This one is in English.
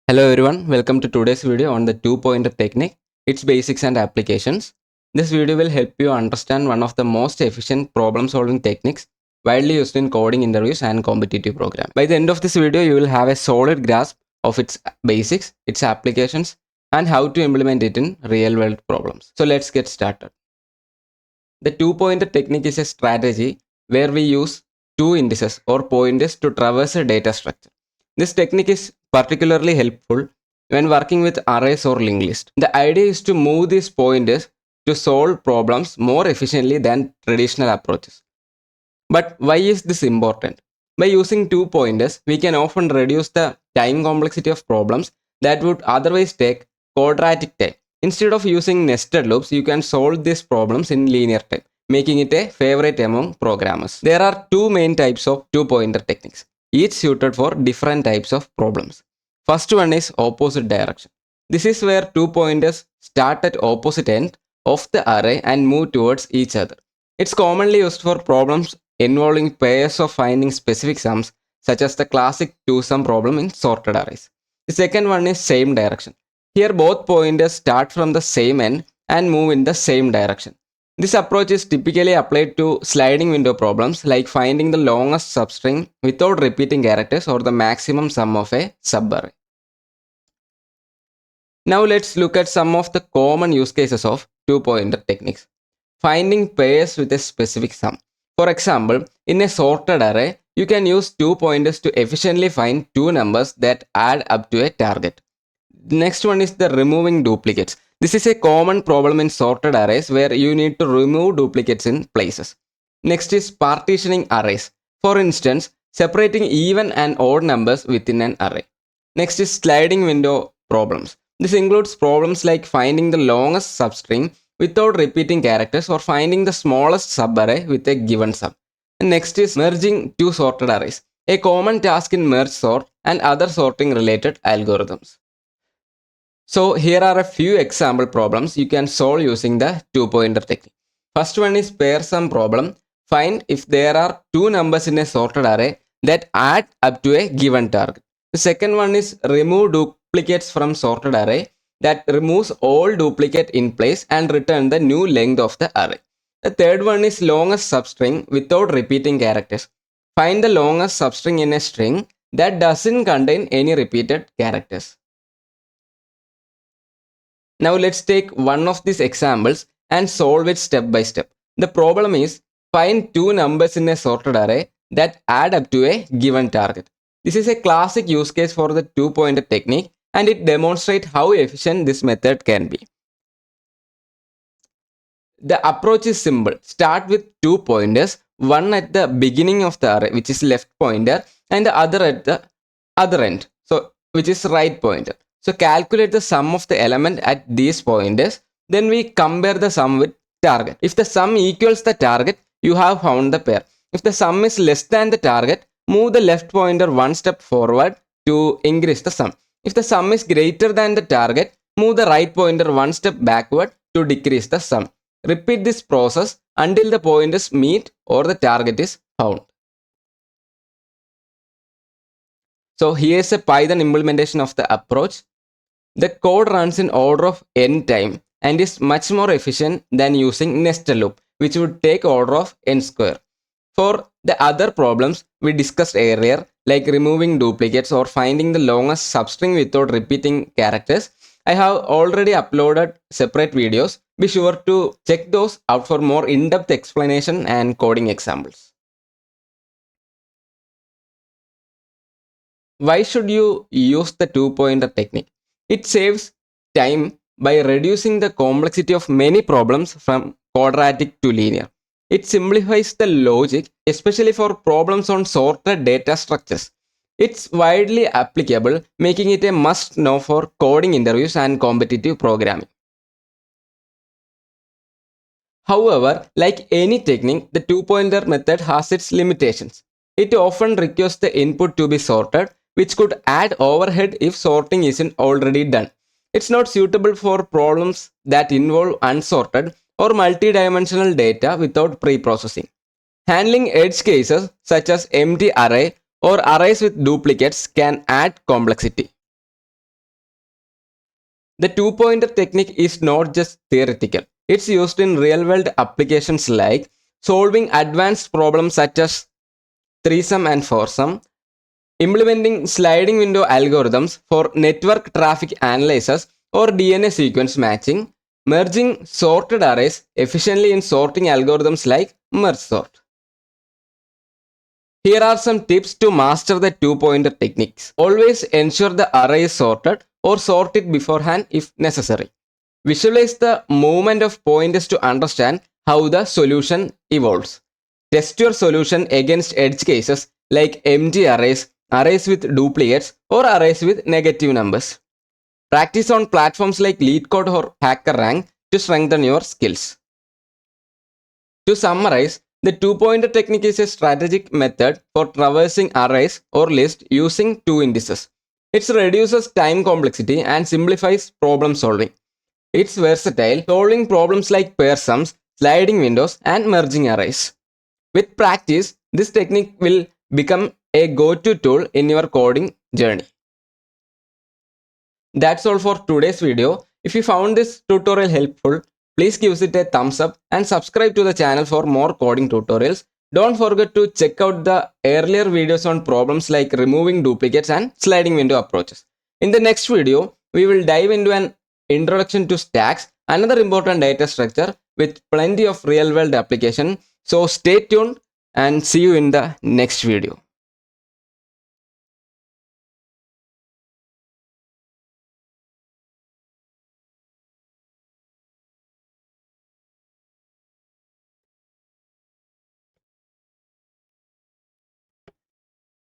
Hello everyone, welcome to today's video on the two-pointer technique, its basics and applications. This video will help you understand one of the most efficient problem-solving techniques widely used in coding interviews and competitive programs. By the end of this video, you will have a solid grasp of its basics, its applications, and how to implement it in real-world problems. So let's get started. The two-pointer technique is a strategy where we use two indices or pointers to traverse a data structure. This technique is particularly helpful when working with arrays or linked lists. The idea is to move these pointers to solve problems more efficiently than traditional approaches. But why is this important? By using two pointers, we can often reduce the time complexity of problems that would otherwise take quadratic time. Instead of using nested loops, you can solve these problems in linear time, making it a favorite among programmers. There are two main types of two-pointer techniques, each suited for different types of problems. First one is opposite direction. This is where two pointers start at opposite end of the array and move towards each other. It's commonly used for problems involving pairs of finding specific sums, such as the classic two-sum problem in sorted arrays. The second one is same direction. Here both pointers start from the same end and move in the same direction. This approach is typically applied to sliding window problems like finding the longest substring without repeating characters or the maximum sum of a subarray. Now let's look at some of the common use cases of two-pointer techniques. Finding pairs with a specific sum. For example, in a sorted array, you can use two pointers to efficiently find two numbers that add up to a target. The next one is the removing duplicates. This is a common problem in sorted arrays where you need to remove duplicates in places. Next is partitioning arrays. For instance, separating even and odd numbers within an array. Next is sliding window problems. This includes problems like finding the longest substring without repeating characters or finding the smallest subarray with a given sum. And next is merging two sorted arrays, a common task in merge sort and other sorting related algorithms. So here are a few example problems you can solve using the two-pointer technique. First one is pair sum problem. Find if there are two numbers in a sorted array that add up to a given target. The second one is remove duplicates from sorted array that removes all duplicate in place and return the new length of the array. The third one is longest substring without repeating characters. Find the longest substring in a string that doesn't contain any repeated characters. Now let's take one of these examples and solve it step by step. The problem is find two numbers in a sorted array that add up to a given target. This is a classic use case for the two-pointer technique and it demonstrates how efficient this method can be. The approach is simple. Start with two pointers, one at the beginning of the array, which is left pointer, and the other at the other end, so which is right pointer. So calculate the sum of the element at these pointers. Then we compare the sum with target. If the sum equals the target, you have found the pair. If the sum is less than the target, move the left pointer one step forward to increase the sum. If the sum is greater than the target, move the right pointer one step backward to decrease the sum. Repeat this process until the pointers meet or the target is found. So here's a Python implementation of the approach. The code runs in order of n time and is much more efficient than using nested loop, which would take order of n square. For the other problems we discussed earlier, like removing duplicates or finding the longest substring without repeating characters, I have already uploaded separate videos. Be sure to check those out for more in-depth explanation and coding examples. Why should you use the two-pointer technique? It saves time by reducing the complexity of many problems from quadratic to linear. It simplifies the logic, especially for problems on sorted data structures. It's widely applicable, making it a must-know for coding interviews and competitive programming. However, like any technique, the two-pointer method has its limitations. It often requires the input to be sorted, which could add overhead if sorting isn't already done. It's not suitable for problems that involve unsorted or multi-dimensional data without pre-processing. Handling edge cases such as empty array or arrays with duplicates can add complexity. The two-pointer technique is not just theoretical. It's used in real-world applications like solving advanced problems such as threesome and foursome, implementing sliding window algorithms for network traffic analysis or DNA sequence matching, merging sorted arrays efficiently in sorting algorithms like merge sort. Here are some tips to master the two-pointer techniques. Always ensure the array is sorted or sort it beforehand if necessary. Visualize the movement of pointers to understand how the solution evolves. Test your solution against edge cases like empty arrays, arrays with duplicates, or arrays with negative numbers. Practice on platforms like LeetCode or HackerRank to strengthen your skills. To summarize, the two-pointer technique is a strategic method for traversing arrays or lists using two indices. It reduces time complexity and simplifies problem solving. It's versatile, solving problems like pair sums, sliding windows, and merging arrays. With practice, this technique will become a go-to tool in your coding journey. That's all for today's video. If you found this tutorial helpful, please give it a thumbs up and subscribe to the channel for more coding tutorials. Don't forget to check out the earlier videos on problems like removing duplicates and sliding window approaches. In the next video, we will dive into an introduction to stacks, another important data structure with plenty of real-world application. So stay tuned and see you in the next video.